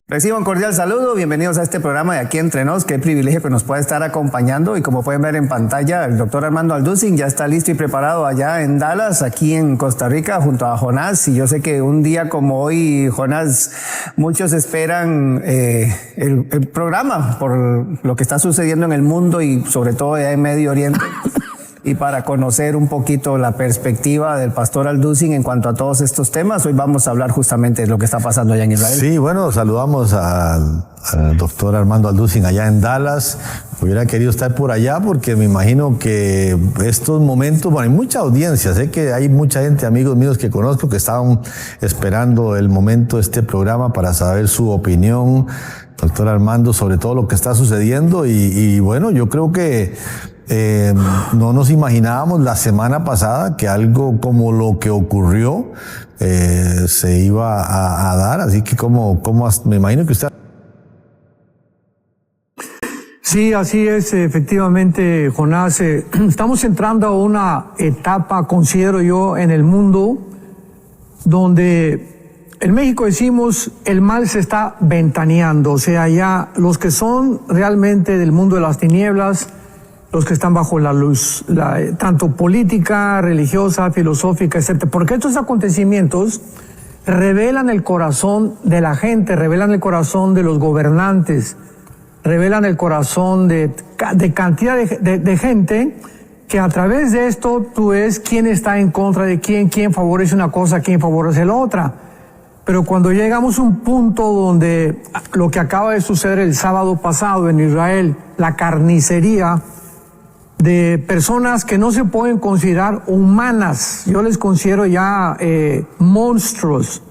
Recibo un cordial saludo, bienvenidos a este programa de Aquí Entre Nos. Qué privilegio que nos pueda estar acompañando, y como pueden ver en pantalla, el doctor Armando Alducin ya está listo y preparado allá en Dallas, aquí en Costa Rica, junto a Jonás. Y yo sé que un día como hoy, Jonás, muchos esperan el programa por lo que está sucediendo en el mundo y sobre todo allá en Medio Oriente. Y para conocer un poquito la perspectiva del pastor Alducin en cuanto a todos estos temas, hoy vamos a hablar justamente de lo que está pasando allá en Israel. Sí, bueno, saludamos al doctor Armando Alducin allá en Dallas. Hubiera querido estar por allá porque me imagino que estos momentos, bueno, hay mucha audiencia, sé que hay mucha gente, amigos míos que conozco, que estaban esperando el momento de este programa para saber su opinión, doctor Armando, sobre todo lo que está sucediendo. Y bueno, yo creo que no nos imaginábamos la semana pasada que algo como lo que ocurrió se iba a dar, así que como me imagino que usted... Sí, así es, efectivamente, Jonás. Estamos entrando a una etapa, considero yo, en el mundo donde en México decimos el mal se está ventaneando, o sea, ya los que son realmente del mundo de las tinieblas, los que están bajo la luz, tanto política, religiosa, filosófica, etc. Porque estos acontecimientos revelan el corazón de la gente, revelan el corazón de los gobernantes, revelan el corazón de cantidad de gente que a través de esto tú ves quién está en contra de quién favorece una cosa, quién favorece la otra. Pero cuando llegamos a un punto donde lo que acaba de suceder el sábado pasado en Israel, la carnicería de personas que no se pueden considerar humanas, yo les considero ya monstruos.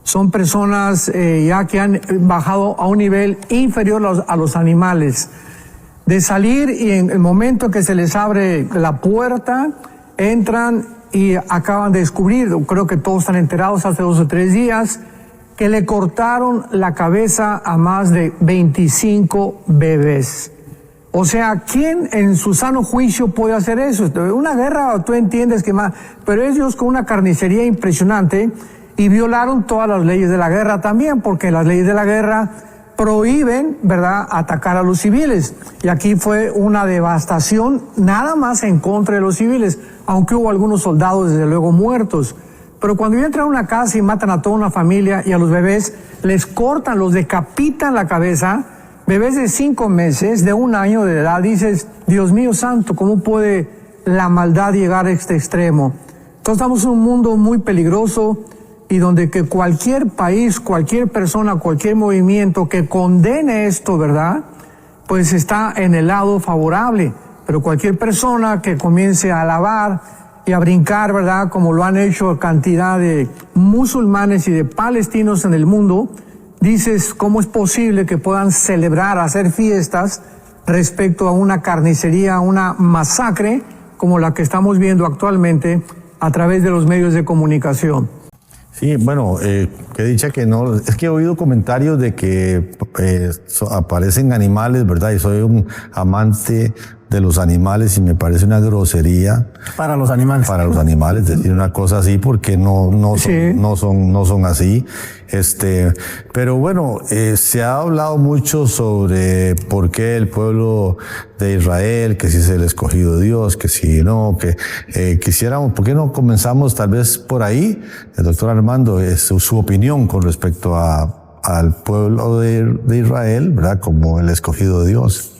Son personas ya que han bajado a un nivel inferior a los animales. De salir y en el momento que se les abre la puerta, entran y acaban de descubrir, creo que todos están enterados hace 2 o 3 días, que le cortaron la cabeza a más de 25 bebés. O sea, ¿quién en su sano juicio puede hacer eso? Una guerra, tú entiendes que más, pero ellos con una carnicería impresionante y violaron todas las leyes de la guerra también, porque las leyes de la guerra prohíben, ¿verdad?, atacar a los civiles. Y aquí fue una devastación nada más en contra de los civiles, aunque hubo algunos soldados desde luego muertos. Pero cuando entran a una casa y matan a toda una familia y a los bebés, les cortan, los decapitan la cabeza. Bebés de 5 meses, de 1 año de edad, dices, Dios mío santo, ¿cómo puede la maldad llegar a este extremo? Entonces estamos en un mundo muy peligroso y donde que cualquier país, cualquier persona, cualquier movimiento que condene esto, ¿verdad?, pues está en el lado favorable. Pero cualquier persona que comience a alabar y a brincar, ¿verdad?, como lo han hecho cantidad de musulmanes y de palestinos en el mundo, dices, ¿cómo es posible que puedan celebrar, hacer fiestas respecto a una carnicería, una masacre como la que estamos viendo actualmente a través de los medios de comunicación? Sí, bueno, que dicha que no, es que he oído comentarios de que aparecen animales, ¿verdad? Y soy un amante de los animales y me parece una grosería. Para los animales. Para los animales, decir una cosa así porque no son así. Pero bueno, se ha hablado mucho sobre por qué el pueblo de Israel, que si es el escogido de Dios, que si no, que quisiéramos, ¿por qué no comenzamos tal vez por ahí? El doctor Armando, su opinión con respecto al pueblo de Israel, ¿verdad? Como el escogido de Dios.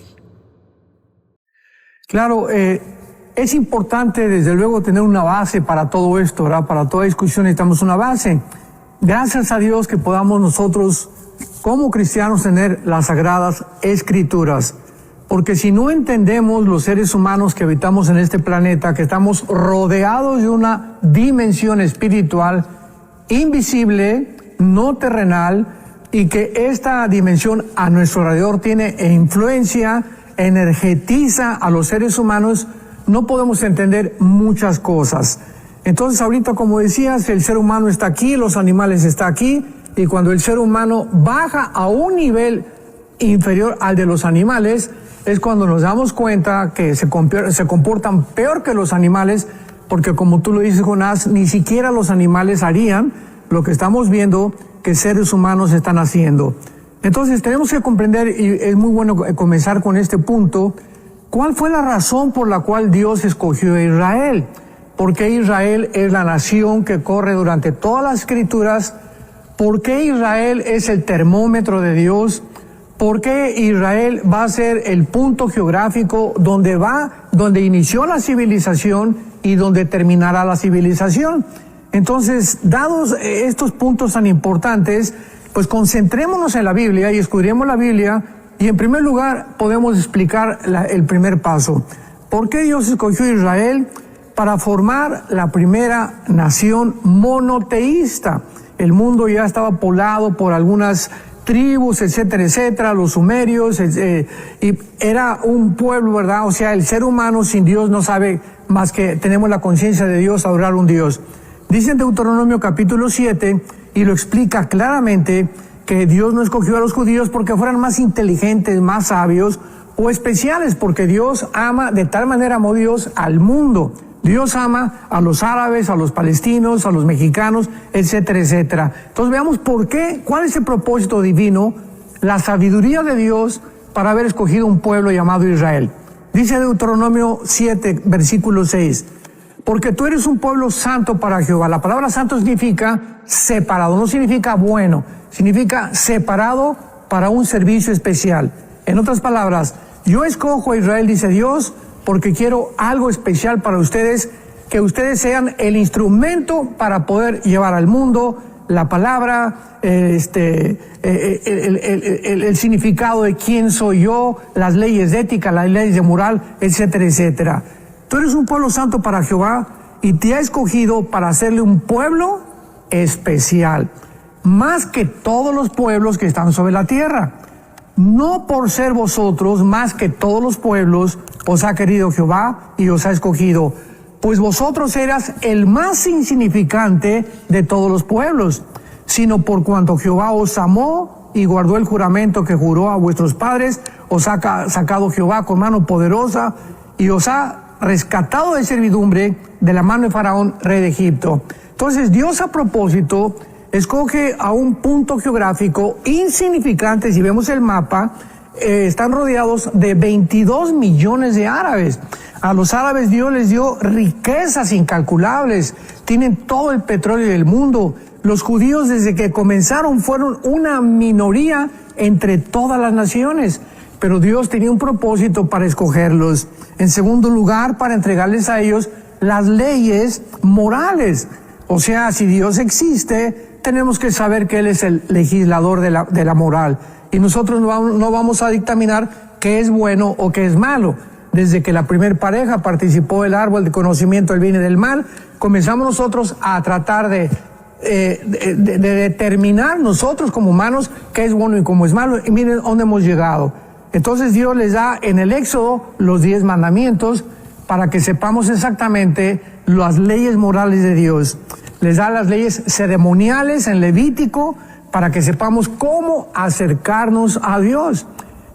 Claro, es importante desde luego tener una base para todo esto, ¿verdad? Para toda discusión necesitamos una base. Gracias a Dios que podamos nosotros como cristianos tener las Sagradas Escrituras, porque si no entendemos los seres humanos que habitamos en este planeta, que estamos rodeados de una dimensión espiritual invisible, no terrenal, y que esta dimensión a nuestro alrededor tiene influencia, energetiza a los seres humanos, no podemos entender muchas cosas. Entonces ahorita, como decías, el ser humano está aquí, los animales están aquí, y cuando el ser humano baja a un nivel inferior al de los animales, es cuando nos damos cuenta que se comportan peor que los animales, porque como tú lo dices, Jonás, ni siquiera los animales harían lo que estamos viendo que seres humanos están haciendo. Entonces tenemos que comprender, y es muy bueno comenzar con este punto, ¿cuál fue la razón por la cual Dios escogió a Israel? ¿Por qué Israel es la nación que corre durante todas las escrituras? ¿Por qué Israel es el termómetro de Dios? ¿Por qué Israel va a ser el punto geográfico donde inició la civilización y donde terminará la civilización? Entonces, dados estos puntos tan importantes, pues concentrémonos en la Biblia y escudriemos la Biblia, y en primer lugar podemos explicar el primer paso. ¿Por qué Dios escogió a Israel? Para formar la primera nación monoteísta. El mundo ya estaba poblado por algunas tribus, etcétera, etcétera, los sumerios, y era un pueblo, ¿verdad? O sea, el ser humano sin Dios no sabe más que tenemos la conciencia de Dios, adorar a un Dios. Dice en Deuteronomio capítulo 7, y lo explica claramente, que Dios no escogió a los judíos porque fueran más inteligentes, más sabios o especiales, porque Dios ama, de tal manera amó Dios al mundo. Dios ama a los árabes, a los palestinos, a los mexicanos, etcétera, etcétera. Entonces veamos por qué, cuál es el propósito divino, la sabiduría de Dios para haber escogido un pueblo llamado Israel. Dice Deuteronomio 7, versículo 6, porque tú eres un pueblo santo para Jehová. La palabra santo significa separado, no significa bueno, significa separado para un servicio especial. En otras palabras, yo escojo a Israel, dice Dios, porque quiero algo especial para ustedes, que ustedes sean el instrumento para poder llevar al mundo la palabra, el significado de quién soy yo, las leyes de ética, las leyes de moral, etcétera, etcétera. Tú eres un pueblo santo para Jehová y te ha escogido para hacerle un pueblo especial, más que todos los pueblos que están sobre la tierra. No por ser vosotros más que todos los pueblos os ha querido Jehová y os ha escogido, pues vosotros eras el más insignificante de todos los pueblos, sino por cuanto Jehová os amó y guardó el juramento que juró a vuestros padres, os ha sacado Jehová con mano poderosa y os ha rescatado de servidumbre de la mano de Faraón, rey de Egipto. Entonces Dios, a propósito, escoge a un punto geográfico insignificante. Si vemos el mapa, están rodeados de 22 millones de árabes. A los árabes Dios les dio riquezas incalculables, tienen todo el petróleo del mundo. Los judíos, desde que comenzaron, fueron una minoría entre todas las naciones, pero Dios tenía un propósito para escogerlos. En segundo lugar, para entregarles a ellos las leyes morales. O sea, si Dios existe, tenemos que saber que Él es el legislador de la moral. Y nosotros no vamos a dictaminar qué es bueno o qué es malo. Desde que la primer pareja participó del árbol de conocimiento del bien y del mal, comenzamos nosotros a tratar de determinar nosotros como humanos qué es bueno y cómo es malo. Y miren dónde hemos llegado. Entonces Dios les da en el Éxodo los 10 mandamientos para que sepamos exactamente las leyes morales de Dios. Les da las leyes ceremoniales en Levítico para que sepamos cómo acercarnos a Dios.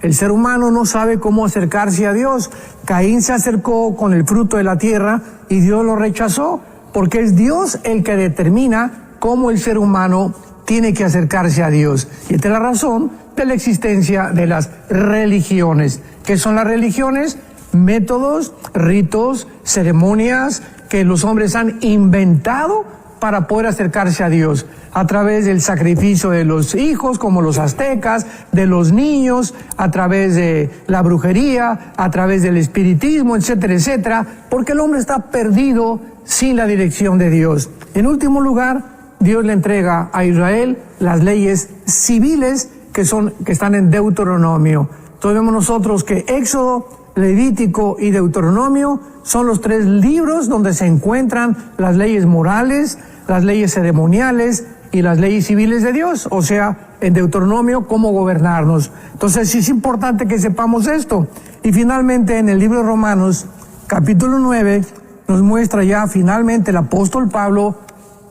El ser humano no sabe cómo acercarse a Dios. Caín se acercó con el fruto de la tierra y Dios lo rechazó, porque es Dios el que determina cómo el ser humano tiene que acercarse a Dios. Y esta es la razón de la existencia de las religiones. ¿Qué son las religiones? Métodos, ritos, ceremonias que los hombres han inventado para poder acercarse a Dios, a través del sacrificio de los hijos, como los aztecas, de los niños, a través de la brujería, a través del espiritismo, etcétera, etcétera, porque el hombre está perdido sin la dirección de Dios. En último lugar, Dios le entrega a Israel las leyes civiles que están en Deuteronomio. Entonces vemos nosotros que Éxodo, Levítico y Deuteronomio son los 3 libros donde se encuentran las leyes morales, las leyes ceremoniales y las leyes civiles de Dios. O sea, en Deuteronomio, cómo gobernarnos. Entonces sí es importante que sepamos esto. Y finalmente en el libro de Romanos, capítulo 9, nos muestra ya finalmente el apóstol Pablo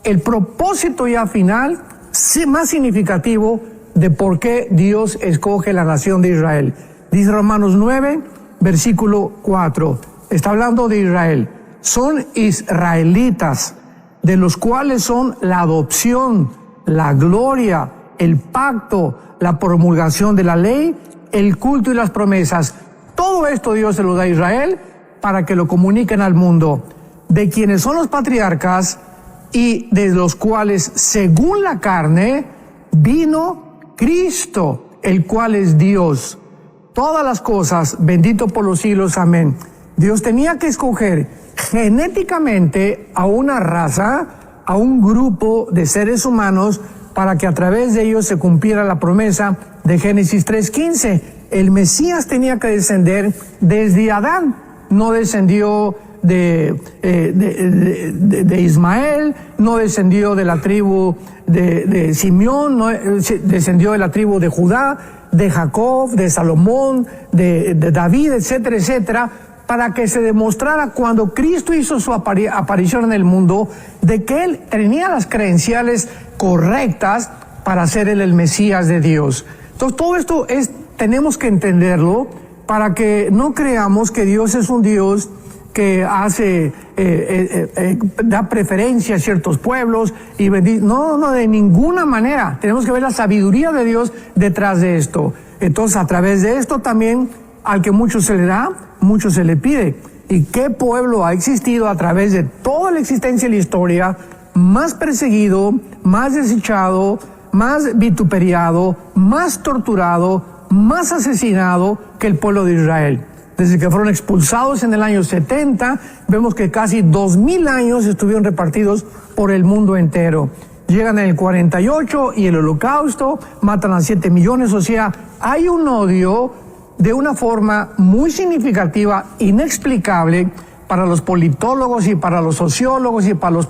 el propósito ya final, más significativo, de por qué Dios escoge la nación de Israel. Dice Romanos 9, versículo 4. Está hablando de Israel. Son israelitas, de los cuales son la adopción, la gloria, el pacto, la promulgación de la ley, el culto y las promesas. Todo esto Dios se lo da a Israel para que lo comuniquen al mundo, de quienes son los patriarcas y de los cuales, según la carne, vino Cristo, el cual es Dios. Todas las cosas, bendito por los siglos, amén. Dios tenía que escoger genéticamente a una raza, a un grupo de seres humanos, para que a través de ellos se cumpliera la promesa de Génesis 3:15. El Mesías tenía que descender desde Adán, no descendió de Ismael, no descendió de la tribu de Simeón, no descendió de la tribu de Judá, de Jacob, de Salomón, de David, etcétera, etcétera, para que se demostrara cuando Cristo hizo su aparición en el mundo, de que Él tenía las credenciales correctas para ser el Mesías de Dios. Entonces todo esto tenemos que entenderlo para que no creamos que Dios es un Dios que da preferencia a ciertos pueblos y bendice. No, de ninguna manera. Tenemos que ver la sabiduría de Dios detrás de esto. Entonces, a través de esto también, al que mucho se le da, mucho se le pide. ¿Y qué pueblo ha existido a través de toda la existencia y la historia más perseguido, más desechado, más vituperiado, más torturado, más asesinado que el pueblo de Israel? Desde que fueron expulsados en el año 70, vemos que casi 2000 años estuvieron repartidos por el mundo entero. Llegan en el 48 y el Holocausto, matan a 7 millones, o sea, hay un odio de una forma muy significativa, inexplicable, para los politólogos y para los sociólogos y para los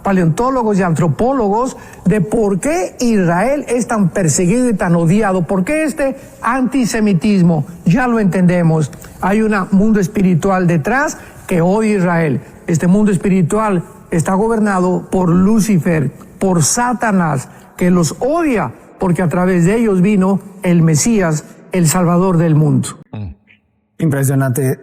paleontólogos y antropólogos, de por qué Israel es tan perseguido y tan odiado. ¿Por qué este antisemitismo? Ya lo entendemos. Hay un mundo espiritual detrás que odia a Israel. Este mundo espiritual está gobernado por Lucifer, por Satanás, que los odia porque a través de ellos vino el Mesías, el Salvador del mundo. Impresionante.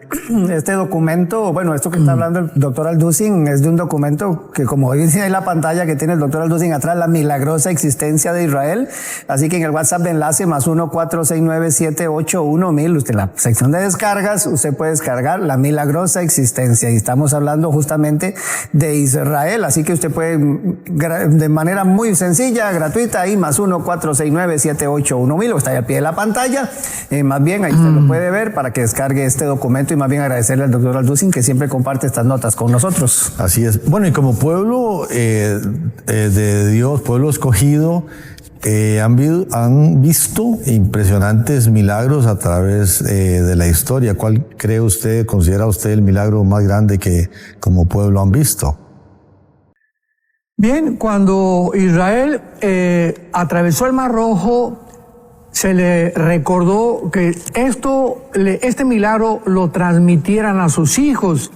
Este documento, bueno, esto que está hablando el doctor Alducin es de un documento que, como dice ahí la pantalla que tiene el doctor Alducin atrás, la milagrosa existencia de Israel. Así que en el WhatsApp de enlace +1 469-781-1000, usted en la sección de descargas, usted puede descargar la milagrosa existencia. Y estamos hablando justamente de Israel. Así que usted puede, de manera muy sencilla, gratuita, ahí +1 469-781-1000, o está ahí al pie de la pantalla. Más bien, ahí usted lo puede ver para que descargue este documento, y más bien agradecerle al doctor Alducin que siempre comparte estas notas con nosotros. Así es. Bueno, y como pueblo de Dios, pueblo escogido, han visto impresionantes milagros a través de la historia. ¿Cuál considera usted el milagro más grande que como pueblo han visto? Bien, cuando Israel atravesó el Mar Rojo, se le recordó que este milagro lo transmitieran a sus hijos,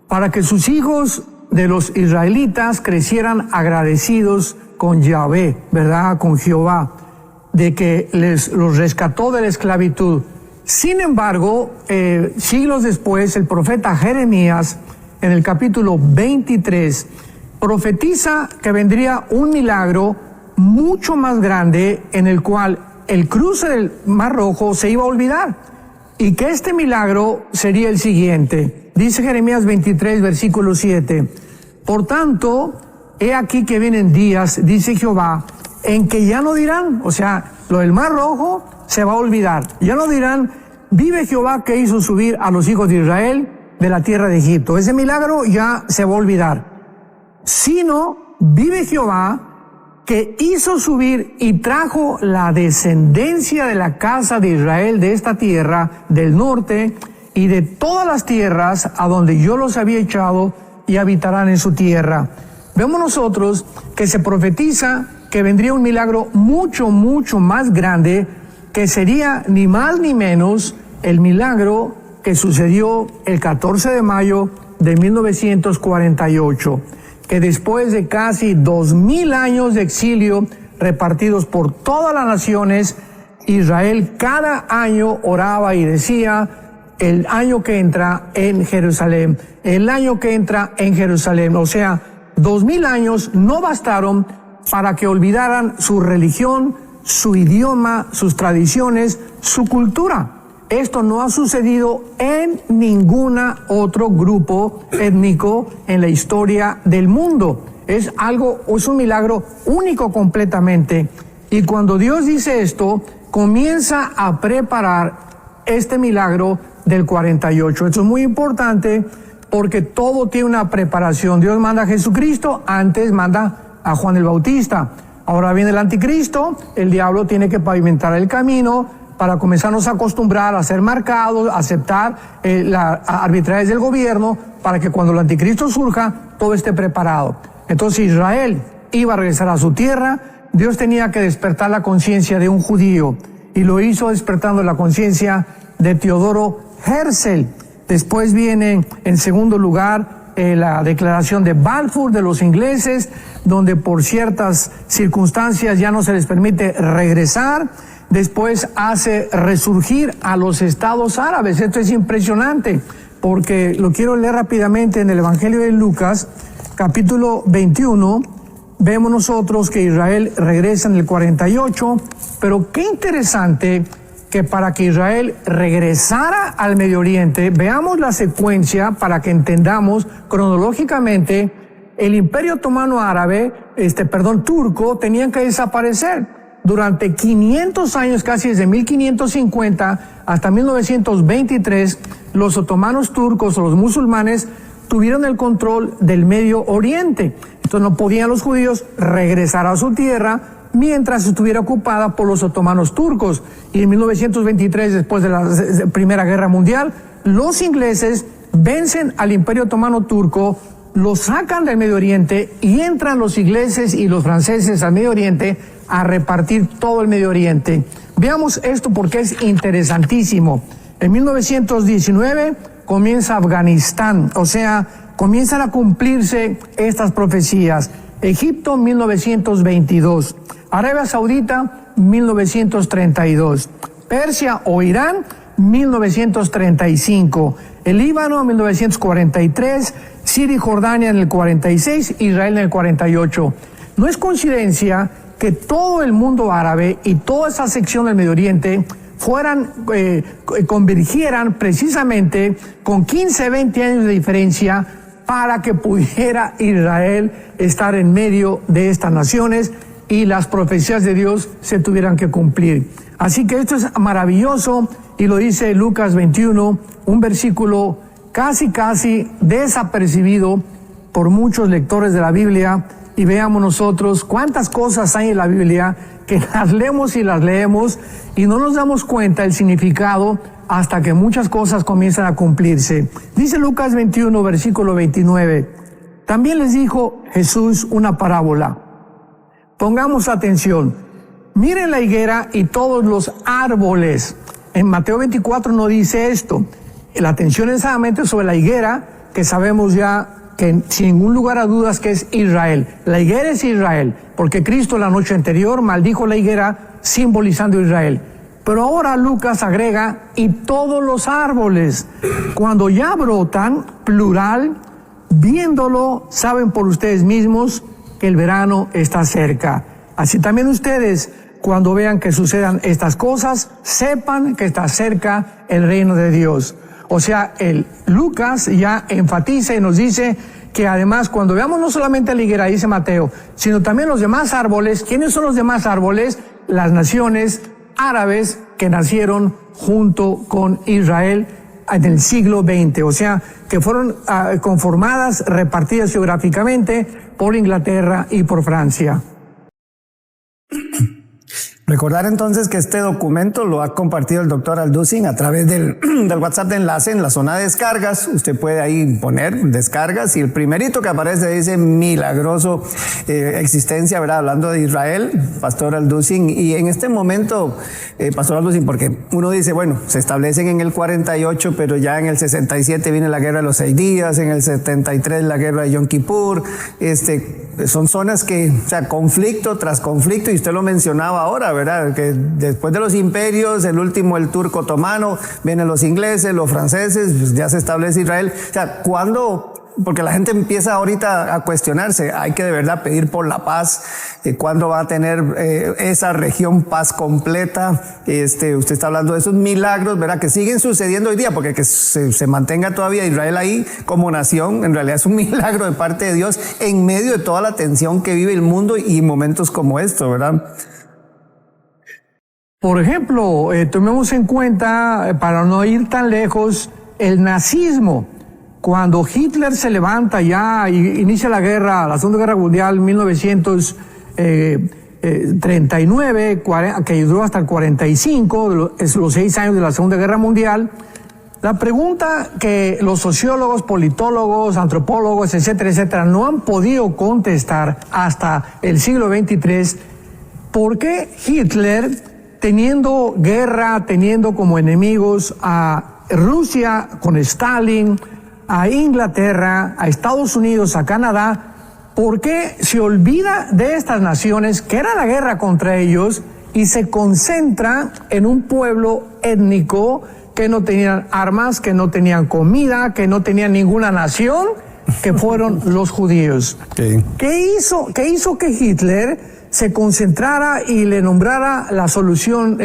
para que sus hijos de los israelitas crecieran agradecidos con Yahvé, ¿verdad? Con Jehová, de que los rescató de la esclavitud. Sin embargo, siglos después, el profeta Jeremías, en el capítulo 23, profetiza que vendría un milagro mucho más grande, en el cual el cruce del Mar Rojo se iba a olvidar, y que este milagro sería el siguiente. Dice Jeremías 23, versículo 7. Por tanto, he aquí que vienen días, dice Jehová, en que ya no dirán, o sea, lo del Mar Rojo se va a olvidar. Ya no dirán, vive Jehová que hizo subir a los hijos de Israel de la tierra de Egipto. Ese milagro ya se va a olvidar. Sino, vive Jehová que hizo subir y trajo la descendencia de la casa de Israel de esta tierra del norte y de todas las tierras a donde yo los había echado, y habitarán en su tierra. Vemos nosotros que se profetiza que vendría un milagro mucho, mucho más grande, que sería ni más ni menos el milagro que sucedió el 14 de mayo de 1948. Que después de casi 2000 años de exilio repartidos por todas las naciones, Israel cada año oraba y decía: el año que entra en Jerusalén, el año que entra en Jerusalén. O sea, 2000 años no bastaron para que olvidaran su religión, su idioma, sus tradiciones, su cultura. Esto no ha sucedido en ningún otro grupo étnico en la historia del mundo. Es un milagro único completamente. Y cuando Dios dice esto, comienza a preparar este milagro del 48. Esto es muy importante porque todo tiene una preparación. Dios manda a Jesucristo, antes manda a Juan el Bautista. Ahora viene el anticristo, el diablo tiene que pavimentar el camino para comenzarnos a acostumbrar a ser marcados, a aceptar las arbitrariedades del gobierno, para que cuando el anticristo surja, todo esté preparado. Entonces Israel iba a regresar a su tierra. Dios tenía que despertar la conciencia de un judío, y lo hizo despertando la conciencia de Teodoro Herzl. Después viene, en segundo lugar, la declaración de Balfour de los ingleses, donde por ciertas circunstancias ya no se les permite regresar. Después hace resurgir a los estados árabes. Esto es impresionante, porque lo quiero leer rápidamente en el Evangelio de Lucas, capítulo 21. Vemos nosotros que Israel regresa en el 48, pero qué interesante que para que Israel regresara al Medio Oriente, veamos la secuencia para que entendamos cronológicamente, el Imperio Otomano Árabe, turco, tenían que desaparecer. Durante 500 años, casi desde 1550 hasta 1923, los otomanos turcos o los musulmanes tuvieron el control del Medio Oriente. Entonces no podían los judíos regresar a su tierra mientras estuviera ocupada por los otomanos turcos. Y en 1923, después de la Primera Guerra Mundial, los ingleses vencen al Imperio Otomano Turco, lo sacan del Medio Oriente y entran los ingleses y los franceses al Medio Oriente a repartir todo el Medio Oriente. Veamos esto porque es interesantísimo. En 1919 comienza Afganistán, o sea, comienzan a cumplirse estas profecías. Egipto, 1922. Arabia Saudita, 1932. Persia o Irán, 1935. El Líbano, 1943. Siria y Jordania en el 46. Israel en el 48. No es coincidencia que todo el mundo árabe y toda esa sección del Medio Oriente convergieran precisamente con 15, 20 años de diferencia para que pudiera Israel estar en medio de estas naciones y las profecías de Dios se tuvieran que cumplir. Así que esto es maravilloso, y lo dice Lucas 21, un versículo casi desapercibido por muchos lectores de la Biblia. Y veamos nosotros cuántas cosas hay en la Biblia que las leemos y no nos damos cuenta del significado hasta que muchas cosas comienzan a cumplirse. Dice Lucas 21, versículo 29. También les dijo Jesús una parábola. Pongamos atención. Miren la higuera y todos los árboles. En Mateo 24 no dice esto. La atención es solamente sobre la higuera, que sabemos ya que sin ningún lugar a dudas que es Israel. La higuera es Israel, porque Cristo la noche anterior maldijo la higuera simbolizando Israel. Pero ahora Lucas agrega, y todos los árboles, cuando ya brotan, plural, viéndolo, saben por ustedes mismos que el verano está cerca. Así también ustedes, cuando vean que sucedan estas cosas, sepan que está cerca el reino de Dios. O sea, Lucas ya enfatiza y nos dice que además cuando veamos no solamente la higuera, dice Mateo, sino también los demás árboles. ¿Quiénes son los demás árboles? Las naciones árabes que nacieron junto con Israel en el siglo XX, o sea, que fueron conformadas, repartidas geográficamente por Inglaterra y por Francia. Recordar entonces que este documento lo ha compartido el doctor Alducin a través del WhatsApp de enlace en la zona de descargas. Usted puede ahí poner descargas y el primerito que aparece dice milagroso existencia, ¿verdad? Hablando de Israel, Pastor Alducin. Y en este momento, Pastor Alducin, porque uno dice, bueno, se establecen en el 48, pero ya en el 67 viene la guerra de los 6 días, en el 73 la guerra de Yom Kippur. Son zonas que, o sea, conflicto tras conflicto, y usted lo mencionaba ahora, ¿verdad? Que después de los imperios, el último, el turco otomano, vienen los ingleses, los franceses, pues ya se establece Israel. O sea, ¿cuándo porque la gente empieza ahorita a cuestionarse, hay que de verdad pedir por la paz, ¿cuándo va a tener esa región paz completa? Usted está hablando de esos milagros, ¿verdad? Que siguen sucediendo hoy día, porque que se mantenga todavía Israel ahí como nación, en realidad es un milagro de parte de Dios en medio de toda la tensión que vive el mundo y momentos como esto, ¿verdad? Por ejemplo, tomemos en cuenta, para no ir tan lejos, el nazismo. Cuando Hitler se levanta ya y inicia la Segunda Guerra Mundial, 1939, que duró hasta el 45, los 6 años de la Segunda Guerra Mundial, la pregunta que los sociólogos, politólogos, antropólogos, etcétera, etcétera, no han podido contestar hasta el siglo XXIII, ¿por qué Hitler, teniendo guerra, teniendo como enemigos a Rusia con Stalin, a Inglaterra, a Estados Unidos, a Canadá, ¿por qué se olvida de estas naciones, que era la guerra contra ellos, y se concentra en un pueblo étnico que no tenían armas, que no tenían comida, que no tenían ninguna nación, que fueron los judíos? Sí. ¿Qué hizo que Hitler se concentrara y le nombrara la solución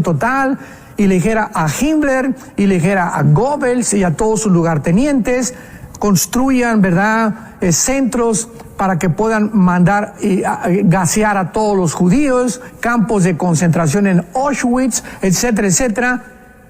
total, y le dijera a Himmler y le dijera a Goebbels y a todos sus lugartenientes, construyan, ¿verdad?, centros para que puedan mandar y gasear a todos los judíos, campos de concentración en Auschwitz, etcétera, etcétera?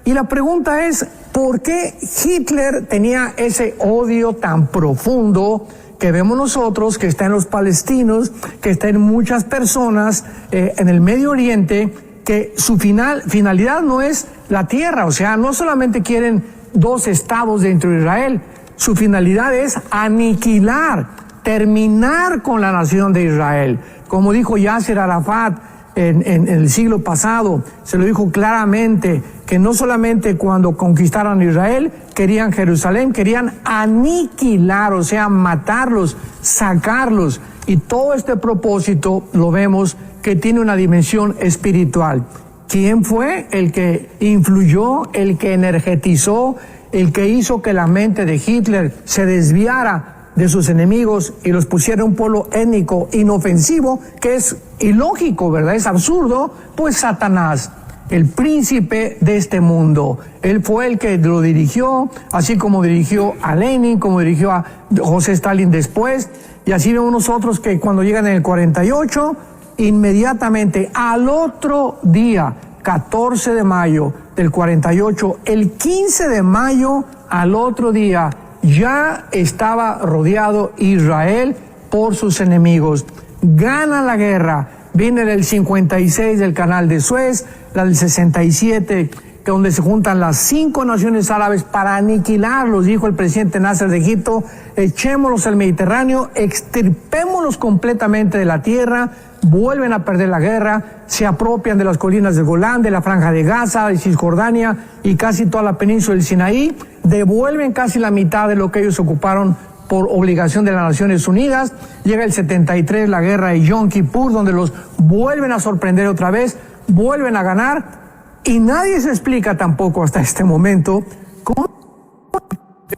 Y la pregunta es, ¿por qué Hitler tenía ese odio tan profundo que vemos nosotros, que está en los palestinos, que está en muchas personas en el Medio Oriente, que su finalidad no es la tierra? O sea, no solamente quieren 2 estados dentro de Israel, su finalidad es aniquilar, terminar con la nación de Israel. Como dijo Yasser Arafat en el siglo pasado, se lo dijo claramente, que no solamente cuando conquistaron Israel querían Jerusalén, querían aniquilar, o sea, matarlos, sacarlos. Y todo este propósito lo vemos que tiene una dimensión espiritual. ¿Quién fue el que influyó, el que energetizó, el que hizo que la mente de Hitler se desviara de sus enemigos y los pusiera un pueblo étnico inofensivo, que es ilógico, ¿verdad? Es absurdo. Pues Satanás, el príncipe de este mundo. Él fue el que lo dirigió, así como dirigió a Lenin, como dirigió a José Stalin después. Y así vemos nosotros que cuando llegan en el 48, inmediatamente al otro día, 14 de mayo del 48, el 15 de mayo, al otro día, ya estaba rodeado Israel por sus enemigos. Gana la guerra. Viene del 56 del Canal de Suez, la del 67, que donde se juntan las 5 naciones árabes para aniquilarlos, dijo el presidente Nasser de Egipto: echémoslos al Mediterráneo, extirpémoslos completamente de la tierra. Vuelven a perder la guerra, se apropian de las colinas del Golán, de la Franja de Gaza, de Cisjordania y casi toda la península del Sinaí, devuelven casi la mitad de lo que ellos ocuparon por obligación de las Naciones Unidas. Llega el 73, la guerra de Yom Kippur, donde los vuelven a sorprender otra vez, vuelven a ganar, y nadie se explica tampoco hasta este momento cómo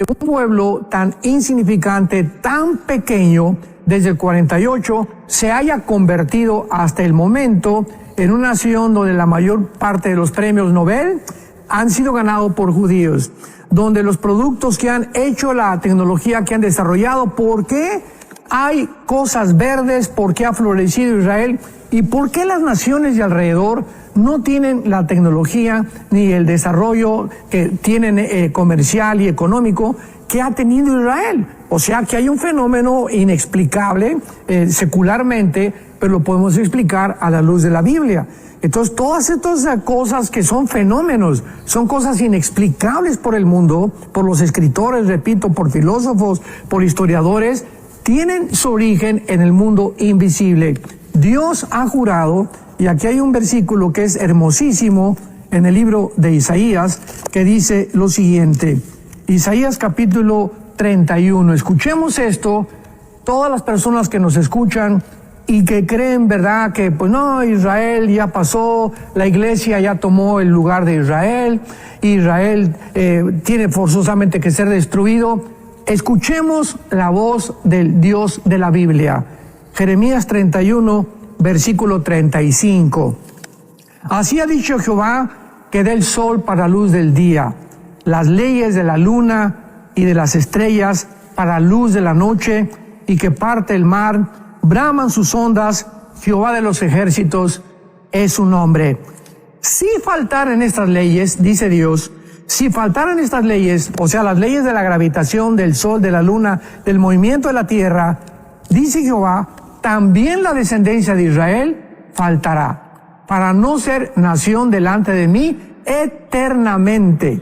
un pueblo tan insignificante, tan pequeño, desde el 48, se haya convertido hasta el momento en una nación donde la mayor parte de los premios Nobel han sido ganados por judíos, donde los productos que han hecho, la tecnología que han desarrollado, ¿por qué hay cosas verdes? ¿Por qué ha florecido Israel? ¿Y por qué las naciones de alrededor no tienen la tecnología ni el desarrollo que tienen comercial y económico que ha tenido Israel? O sea que hay un fenómeno inexplicable secularmente, pero lo podemos explicar a la luz de la Biblia. Entonces, todas estas cosas que son fenómenos, son cosas inexplicables por el mundo, por los escritores, repito, por filósofos, por historiadores, tienen su origen en el mundo invisible. Dios ha jurado, y aquí hay un versículo que es hermosísimo en el libro de Isaías, que dice lo siguiente. Isaías capítulo 31. Escuchemos esto, todas las personas que nos escuchan y que creen, ¿verdad?, que pues no, Israel ya pasó, la iglesia ya tomó el lugar de Israel, Israel tiene forzosamente que ser destruido. escuchemos la voz del Dios de la Biblia. Jeremías 31, versículo 35. Así ha dicho Jehová, que dé el sol para luz del día, las leyes de la luna y de las estrellas para luz de la noche, y que parte el mar, braman sus ondas, Jehová de los ejércitos es su nombre. Si faltaran estas leyes, dice Dios, si faltaran estas leyes, o sea, las leyes de la gravitación, del sol, de la luna, del movimiento de la tierra, dice Jehová, también la descendencia de Israel faltará, para no ser nación delante de mí eternamente.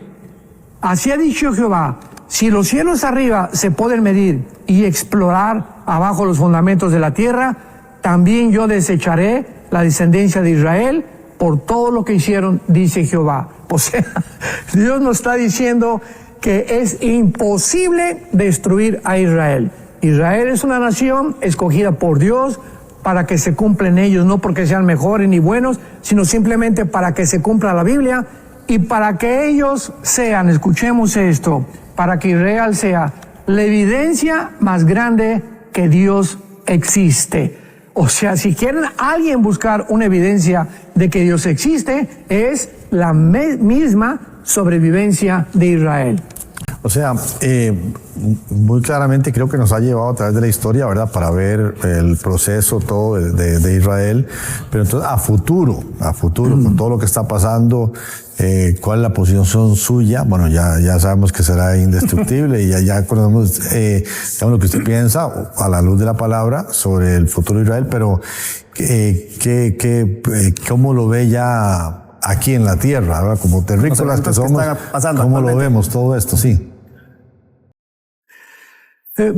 Así ha dicho Jehová, si los cielos arriba se pueden medir y explorar abajo los fundamentos de la tierra, también yo desecharé la descendencia de Israel por todo lo que hicieron, dice Jehová. O sea, Dios nos está diciendo que es imposible destruir a Israel. Israel es una nación escogida por Dios para que se cumplan ellos, no porque sean mejores ni buenos, sino simplemente para que se cumpla la Biblia y para que ellos sean, escuchemos esto, para que Israel sea la evidencia más grande que Dios existe. O sea, si quieren alguien buscar una evidencia de que Dios existe, es la misma sobrevivencia de Israel. O sea, muy claramente creo que nos ha llevado a través de la historia, ¿verdad?, para ver el proceso todo de Israel, pero entonces a futuro, con todo lo que está pasando, cuál es la posición suya. Bueno, ya sabemos que será indestructible y ya conocemos lo que usted piensa a la luz de la palabra sobre el futuro de Israel, pero ¿cómo lo ve ya aquí en la tierra, ¿verdad? Como terrícolas que somos, ¿cómo lo vemos todo esto? Sí.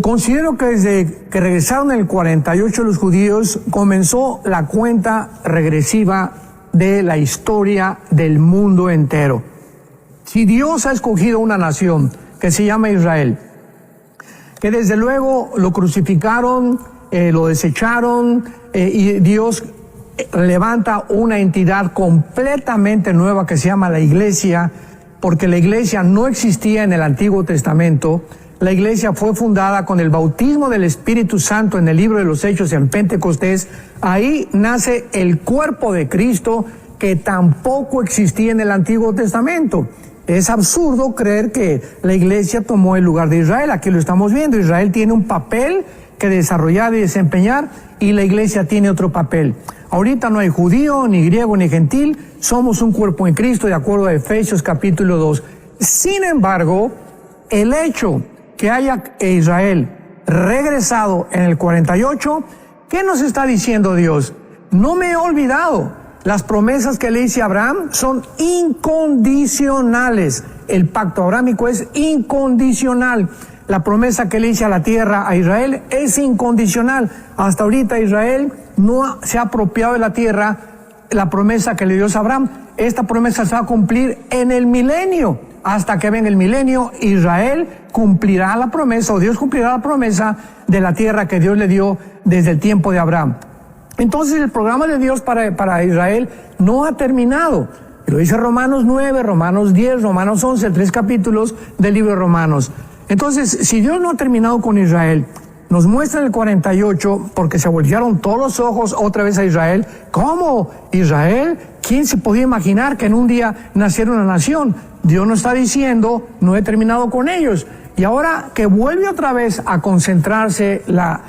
Considero que desde que regresaron en el 48 los judíos, comenzó la cuenta regresiva de la historia del mundo entero. Si Dios ha escogido una nación que se llama Israel, que desde luego lo crucificaron, lo desecharon, y Dios levanta una entidad completamente nueva que se llama la Iglesia, porque la Iglesia no existía en el Antiguo Testamento. La Iglesia fue fundada con el bautismo del Espíritu Santo en el libro de los Hechos en Pentecostés. Ahí nace el cuerpo de Cristo, que tampoco existía en el Antiguo Testamento. Es absurdo creer que la Iglesia tomó el lugar de Israel. Aquí lo estamos viendo. Israel tiene un papel que desarrollar y desempeñar, y la Iglesia tiene otro papel. Ahorita no hay judío, ni griego, ni gentil. Somos un cuerpo en Cristo, de acuerdo a Efesios capítulo 2. Sin embargo, el hecho que haya Israel regresado en el 48, ¿qué nos está diciendo Dios? No me he olvidado. Las promesas que le hice a Abraham son incondicionales. El pacto abrámico es incondicional. La promesa que le hice a la tierra a Israel es incondicional. Hasta ahorita Israel no se ha apropiado de la tierra, la promesa que le dio a Abraham. Esta promesa se va a cumplir en el milenio. Hasta que venga el milenio, Israel cumplirá la promesa, o Dios cumplirá la promesa de la tierra que Dios le dio desde el tiempo de Abraham. Entonces el programa de Dios para Israel no ha terminado. Lo dice Romanos 9, Romanos 10, Romanos 11, 3 capítulos del libro de Romanos. Entonces, si Dios no ha terminado con Israel, nos muestra en el 48, porque se voltearon todos los ojos otra vez a Israel. ¿Cómo? ¿Israel? ¿Quién se podía imaginar que en un día naciera una nación? Dios nos está diciendo, no he terminado con ellos. Y ahora que vuelve otra vez a concentrarse la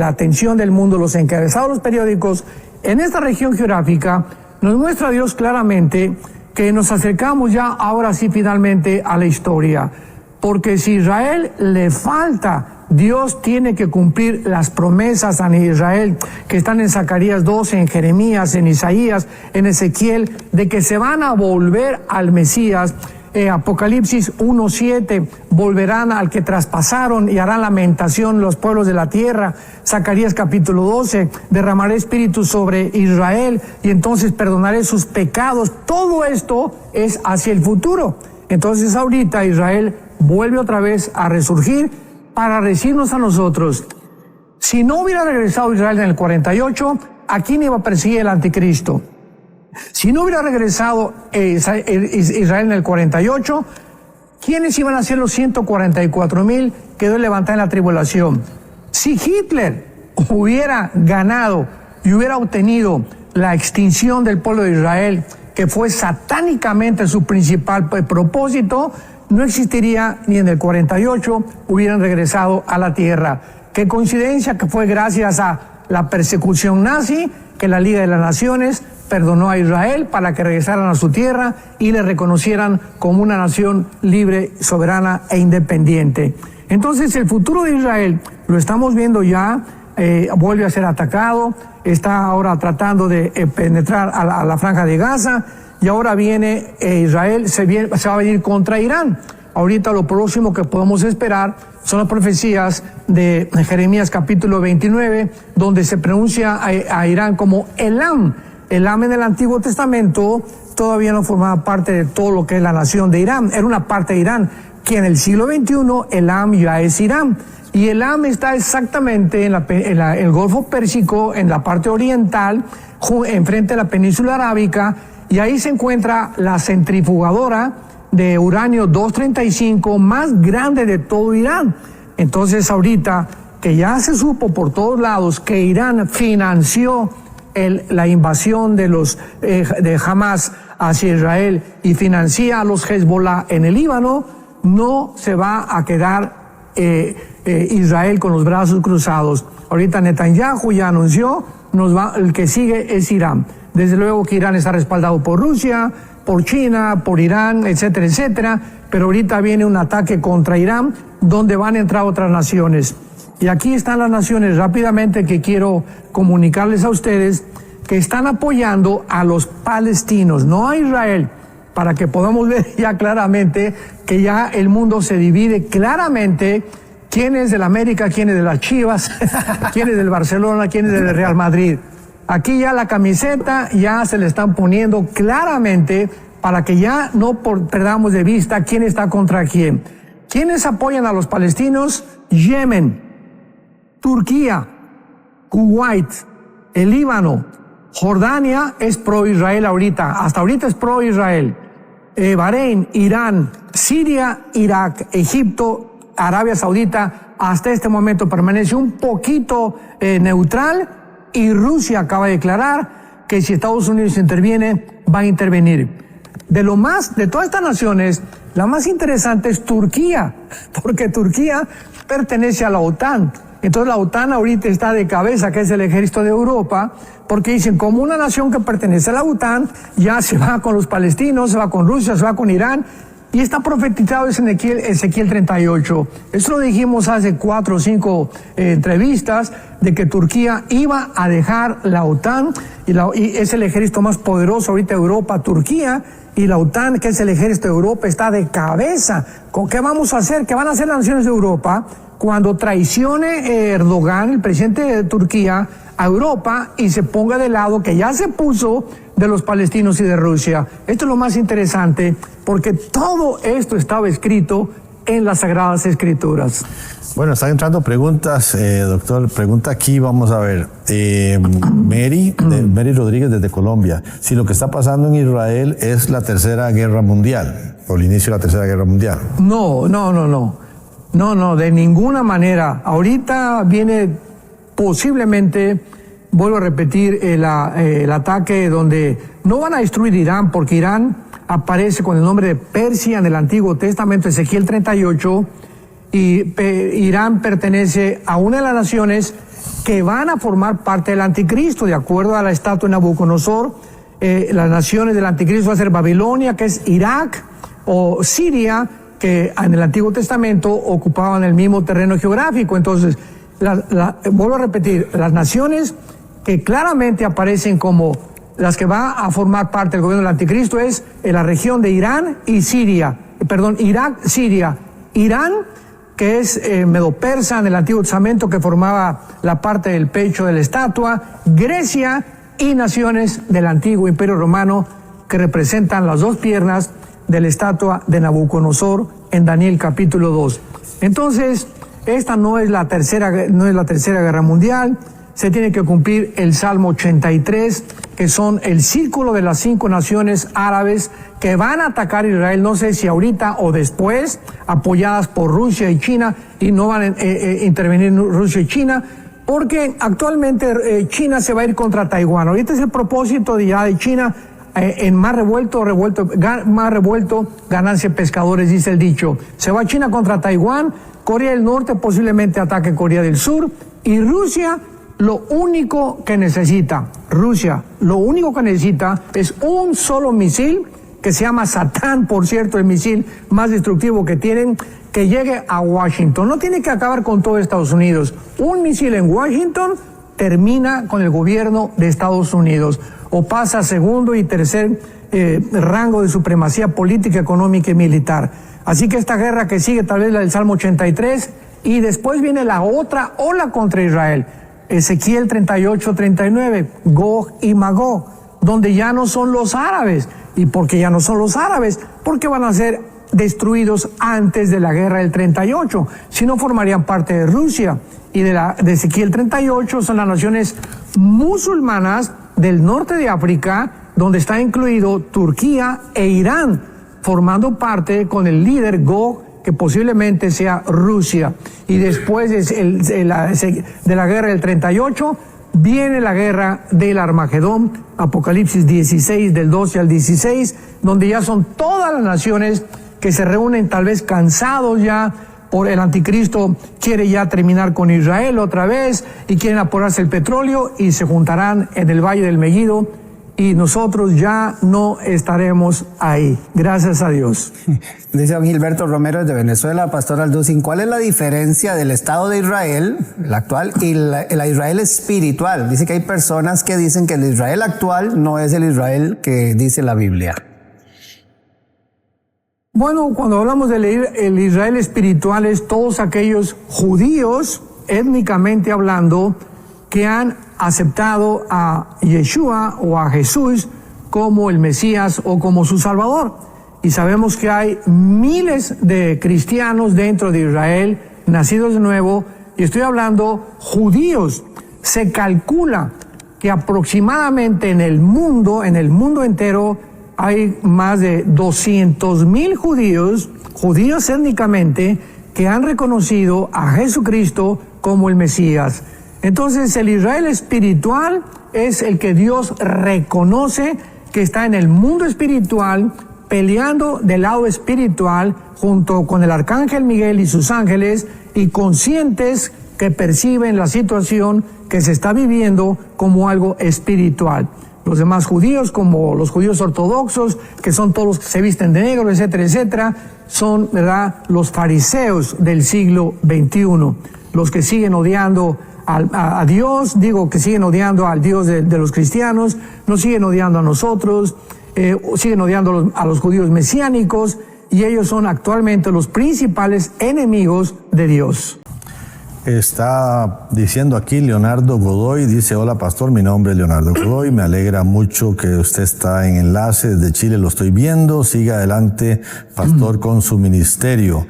atención del mundo, los encabezados de los periódicos, en esta región geográfica, nos muestra Dios claramente que nos acercamos ya ahora sí finalmente a la historia. Porque si Israel le falta, Dios tiene que cumplir las promesas a Israel que están en Zacarías 12, en Jeremías, en Isaías, en Ezequiel, de que se van a volver al Mesías. Apocalipsis 1:7, volverán al que traspasaron y harán lamentación los pueblos de la tierra. Zacarías capítulo 12, derramaré espíritu sobre Israel y entonces perdonaré sus pecados. Todo esto es hacia el futuro. Entonces ahorita Israel vuelve otra vez a resurgir para decirnos a nosotros, si no hubiera regresado Israel en el 48, ¿a quién iba a perseguir el anticristo? Si no hubiera regresado Israel en el 48, ¿quiénes iban a ser los 144,000 que Dios levantó en la tribulación? Si Hitler hubiera ganado y hubiera obtenido la extinción del pueblo de Israel, que fue satánicamente su principal propósito, no existiría ni en el 48, hubieran regresado a la tierra. Qué coincidencia que fue gracias a la persecución nazi que la Liga de las Naciones perdonó a Israel para que regresaran a su tierra y le reconocieran como una nación libre, soberana e independiente. Entonces el futuro de Israel lo estamos viendo ya, vuelve a ser atacado, está ahora tratando de penetrar a la franja de Gaza, y ahora viene Israel, se va a venir contra Irán. Ahorita lo próximo que podemos esperar son las profecías de Jeremías capítulo 29, donde se pronuncia a Irán como Elam. Elam en el Antiguo Testamento todavía no formaba parte de todo lo que es la nación de Irán, era una parte de Irán, que en el siglo XXI Elam ya es Irán. Y Elam está exactamente en el Golfo Pérsico, en la parte oriental, enfrente de la península arábica, y ahí se encuentra la centrifugadora de uranio 235 más grande de todo Irán. Entonces ahorita que ya se supo por todos lados que Irán financió la invasión de Hamas hacia Israel y financia a los Hezbollah en el Líbano, no se va a quedar Israel con los brazos cruzados. Ahorita Netanyahu ya anunció, el que sigue es Irán. Desde luego que Irán está respaldado por Rusia, por China, por Irán, etcétera, etcétera, pero ahorita viene un ataque contra Irán donde van a entrar otras naciones. Y aquí están las naciones rápidamente que quiero comunicarles a ustedes que están apoyando a los palestinos, no a Israel, para que podamos ver ya claramente que ya el mundo se divide claramente quién es del América, quién es de las Chivas, quién es del Barcelona, quién es del Real Madrid. Aquí ya la camiseta ya se le están poniendo claramente para que ya no perdamos de vista quién está contra quién. ¿Quiénes apoyan a los palestinos? Yemen, Turquía, Kuwait, el Líbano, Jordania es pro-Israel ahorita, hasta ahorita es pro-Israel. Bahrein, Irán, Siria, Irak, Egipto, Arabia Saudita, hasta este momento permanece un poquito neutral, y Rusia acaba de declarar que si Estados Unidos interviene, va a intervenir. De todas estas naciones, la más interesante es Turquía, porque Turquía pertenece a la OTAN. Entonces la OTAN ahorita está de cabeza, que es el ejército de Europa, porque dicen, como una nación que pertenece a la OTAN, ya se va con los palestinos, se va con Rusia, se va con Irán, y está profetizado en Ezequiel 38. Eso lo dijimos hace 4 o 5 entrevistas, de que Turquía iba a dejar la OTAN, y es el ejército más poderoso ahorita de Europa, Turquía, y la OTAN, que es el ejército de Europa, está de cabeza. ¿Con qué vamos a hacer? ¿Qué van a hacer las naciones de Europa cuando traicione Erdogan, el presidente de Turquía, a Europa y se ponga de lado, que ya se puso, de los palestinos y de Rusia? Esto es lo más interesante, porque todo esto estaba escrito en las Sagradas Escrituras. Bueno, están entrando preguntas, doctor. Pregunta aquí, vamos a ver. Mary Rodríguez desde Colombia. Si lo que está pasando en Israel es la Tercera Guerra Mundial, o el inicio de la Tercera Guerra Mundial. No, de ninguna manera. Ahorita viene posiblemente, vuelvo a repetir, el ataque donde no van a destruir Irán, porque Irán aparece con el nombre de Persia en el Antiguo Testamento, Ezequiel 38, y Irán pertenece a una de las naciones que van a formar parte del anticristo, de acuerdo a la estatua de Nabucodonosor. Las naciones del anticristo va a ser Babilonia, que es Irak, o Siria, que en el Antiguo Testamento ocupaban el mismo terreno geográfico. Entonces, vuelvo a repetir, las naciones que claramente aparecen como las que va a formar parte del gobierno del anticristo es en la región de Irán y Siria, Irak, Siria, Irán, que es Medo-Persa en el Antiguo Testamento, que formaba la parte del pecho de la estatua, Grecia y naciones del Antiguo Imperio Romano, que representan las dos piernas de la estatua de Nabucodonosor en Daniel capítulo 2. Entonces, esta no es la tercera Guerra Mundial. se tiene que cumplir el Salmo 83, que son el círculo de las 5 naciones árabes que van a atacar a Israel, no sé si ahorita o después, apoyadas por Rusia y China, y no van a intervenir Rusia y China, porque actualmente China se va a ir contra Taiwán. Ahorita es el propósito de China, en más revuelto, ganancia pescadores, dice el dicho. Se va China contra Taiwán, Corea del Norte posiblemente ataque Corea del Sur, y Rusia lo único que necesita es un solo misil, que se llama Satán, por cierto, el misil más destructivo que tienen, que llegue a Washington. No tiene que acabar con todo Estados Unidos. Un misil en Washington termina con el gobierno de Estados Unidos, o pasa a segundo y tercer rango de supremacía política, económica y militar. Así que esta guerra que sigue, tal vez la del Salmo 83, y después viene la otra ola contra Israel. Ezequiel 38-39, Gog y Magog, donde ya no son los árabes. ¿Y por qué ya no son los árabes? Porque van a ser destruidos antes de la guerra del 38, si no formarían parte de Rusia. Y de Ezequiel 38 son las naciones musulmanas del norte de África, donde está incluido Turquía e Irán, formando parte con el líder Gog, que posiblemente sea Rusia. Y después de la guerra del 38 viene la guerra del Armagedón, Apocalipsis 16, del 12 al 16, donde ya son todas las naciones que se reúnen, tal vez cansados ya por el anticristo, quiere ya terminar con Israel otra vez y quieren apurarse el petróleo, y se juntarán en el Valle del Megiddo, y nosotros ya no estaremos ahí, gracias a Dios. Dice don Gilberto Romero desde Venezuela, Pastor Alducin, ¿cuál es la diferencia del Estado de Israel, el actual, y la Israel espiritual? Dice que hay personas que dicen que el Israel actual no es el Israel que dice la Biblia. Bueno, cuando hablamos del Israel espiritual, es todos aquellos judíos, étnicamente hablando, que han aceptado a Yeshua o a Jesús como el Mesías o como su Salvador. Y sabemos que hay miles de cristianos dentro de Israel, nacidos de nuevo, y estoy hablando judíos. Se calcula que aproximadamente en el mundo entero, hay más de 200,000 judíos étnicamente, que han reconocido a Jesucristo como el Mesías. Entonces, el Israel espiritual es el que Dios reconoce que está en el mundo espiritual, peleando del lado espiritual junto con el arcángel Miguel y sus ángeles, y conscientes que perciben la situación que se está viviendo como algo espiritual. Los demás judíos, como los judíos ortodoxos, que son todos los que se visten de negro, etcétera, etcétera, son, ¿verdad?, los fariseos del siglo XXI, los que siguen odiando a Dios, que siguen odiando al Dios de los cristianos, nos siguen odiando a nosotros, siguen odiando a los judíos mesiánicos, y ellos son actualmente los principales enemigos de Dios. Está diciendo aquí Leonardo Godoy, dice: hola pastor, mi nombre es Leonardo Godoy, me alegra mucho que usted está en enlace, desde Chile lo estoy viendo, siga adelante pastor con su ministerio.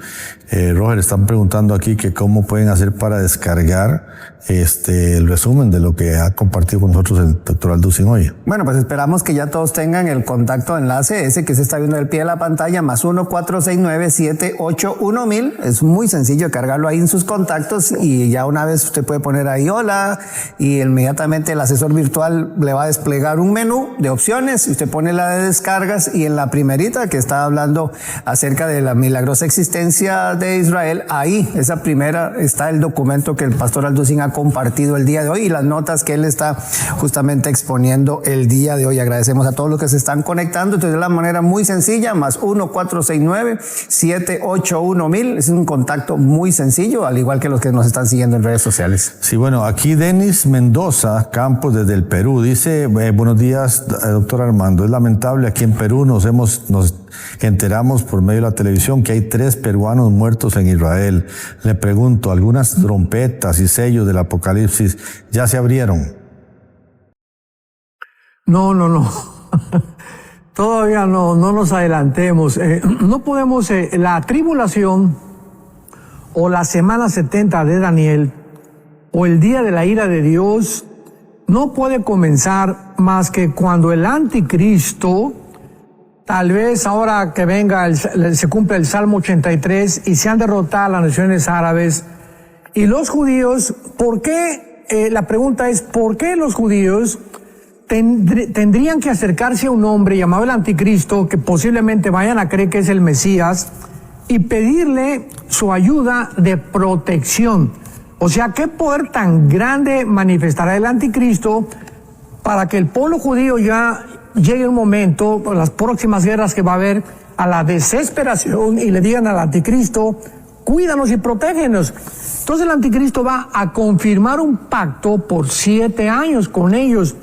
Roger, están preguntando aquí que cómo pueden hacer para descargar el resumen de lo que ha compartido con nosotros el doctor Alducin hoy. Bueno, pues esperamos que ya todos tengan el contacto enlace, ese que se está viendo al pie de la pantalla, +1 469 781 1000. Es muy sencillo cargarlo ahí en sus contactos, y ya una vez usted puede poner ahí hola, y inmediatamente el asesor virtual le va a desplegar un menú de opciones, y usted pone la de descargas, y en la primerita que está hablando acerca de la milagrosa existencia de Israel, ahí, esa primera, está el documento que el pastor Alducin ha compartido el día de hoy, y las notas que él está justamente exponiendo el día de hoy. Agradecemos a todos los que se están conectando. Entonces, de la manera muy sencilla, +1 469 781 1000. Es un contacto muy sencillo, al igual que los que nos están siguiendo en redes sociales. Sí, bueno, aquí Denis Mendoza Campos desde el Perú dice: buenos días, doctor Armando. Es lamentable, aquí en Perú nos enteramos por medio de la televisión que hay 3 peruanos muertos en Israel. Le pregunto, ¿algunas trompetas y sellos del Apocalipsis ya se abrieron? No. Todavía no nos adelantemos. No podemos, la tribulación o la semana 70 de Daniel o el día de la ira de Dios no puede comenzar más que cuando el anticristo, tal vez ahora que venga, se cumple el Salmo 83 y se han derrotado las naciones árabes y los judíos. ¿Por qué? La pregunta es, ¿por qué los judíos tendrían que acercarse a un hombre llamado el anticristo, que posiblemente vayan a creer que es el Mesías, y pedirle su ayuda de protección? O sea, ¿qué poder tan grande manifestará el anticristo para que el pueblo judío ya llegue un momento, por las próximas guerras que va a haber, a la desesperación y le digan al anticristo, cuídanos y protégenos? Entonces el anticristo va a confirmar un pacto por 7 años con ellos,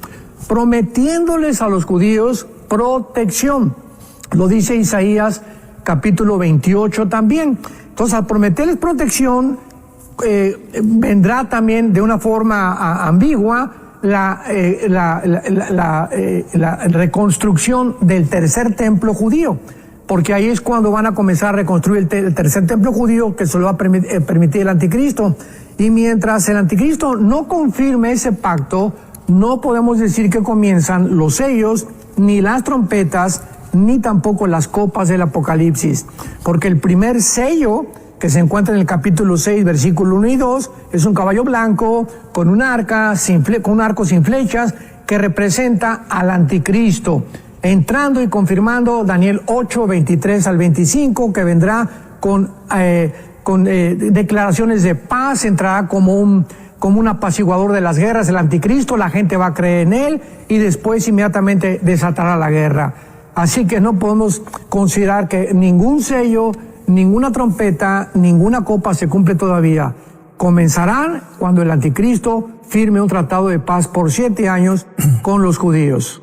prometiéndoles a los judíos protección. Lo dice Isaías capítulo 28 también. Entonces, al prometerles protección, vendrá también de una forma ambigua la reconstrucción del tercer templo judío, porque ahí es cuando van a comenzar a reconstruir el tercer templo judío, que se lo va a permitir el anticristo. Y mientras el anticristo no confirme ese pacto, no podemos decir que comienzan los sellos, ni las trompetas, ni tampoco las copas del Apocalipsis, porque el primer sello, que se encuentra en el capítulo 6, versículo 1 y 2, es un caballo blanco con un arco sin flechas, que representa al anticristo, entrando y confirmando Daniel 8, 23 al 25, que vendrá con declaraciones de paz, entrará como un apaciguador de las guerras, el anticristo, la gente va a creer en él y después inmediatamente desatará la guerra. Así que no podemos considerar que ningún sello, ninguna trompeta, ninguna copa se cumple todavía. Comenzarán cuando el anticristo firme un tratado de paz por 7 años con los judíos.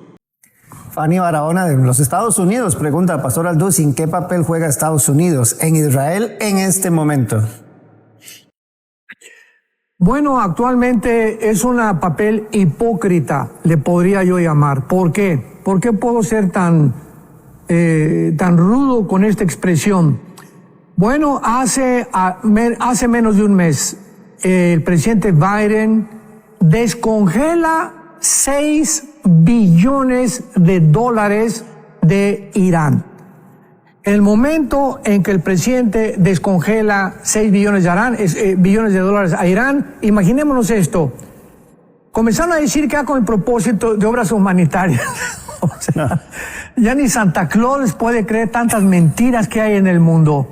Fanny Barahona de los Estados Unidos pregunta, Pastor Alducin, ¿qué papel juega Estados Unidos en Israel en este momento? Bueno, actualmente es un papel hipócrita, le podría yo llamar. ¿Por qué? ¿Por qué puedo ser tan rudo con esta expresión? Bueno, hace menos de un mes, el presidente Biden descongela $6 billones de Irán. El momento en que el presidente descongela 6 billones de dólares a Irán, imaginémonos esto. Comenzaron a decir que era con el propósito de obras humanitarias. O sea, ya ni Santa Claus puede creer tantas mentiras que hay en el mundo.